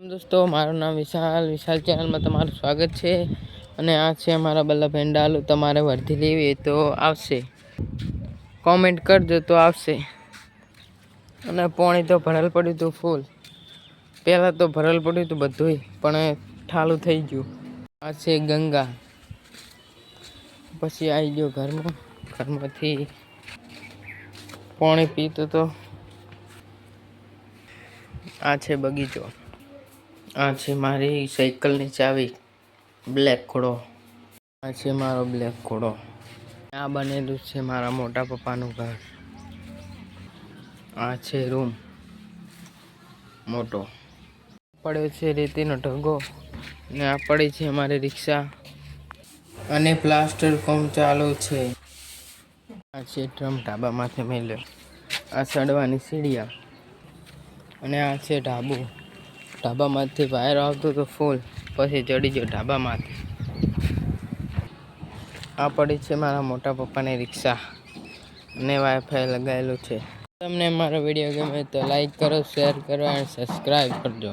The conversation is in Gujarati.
दोस्तों मारू नाम विशाल चैनल में तमाરું स्वागत है। અને આ છે અમારા બલ્લા ભેંડાલું તમારે વર્ધી લેવી તો આવશે, કોમેન્ટ કરજો તો આવશે। અને પાણી તો ભરેલ પડ્યું હતું ફૂલ, પહેલાં તો ભરેલ પડ્યું હતું બધુંય, પણ ઠાલું થઈ ગયું। આ છે ગંગા, પછી આવી ગયો ઘરમાંથી પાણી પીતો તો। આ છે બગીચો, આ છે મારી સાયકલની ચાવી, બ્લેક ઘોડો। આ છે મારો બ્લેક ઘોડો। આ બનેલું છે મારા મોટા પપ્પાનું ઘર। આ છે રૂમ મોટો, પડ્યો છે રેતીનો ઢગો, ને આ પડી છે અમારી રિક્ષા, અને પ્લાસ્ટર કામ ચાલુ છે। આ છે ડ્રમ ઢાબામાંથી મેલ્યો, આ ચડવાની સીડિયા, અને આ છે ઢાબુ, ઢાબામાંથી વાયર આવતો તો ફૂલ, પછી ચડી ગયો ઢાબામાંથી। આ પડી છે મારા મોટા પપ્પાની રિક્ષા, અને વાઈફાઈ લગાવેલું છે। તમને મારો વિડીયો ગમે તો લાઈક કરો, શેર કરો અને સબસ્ક્રાઈબ કરજો।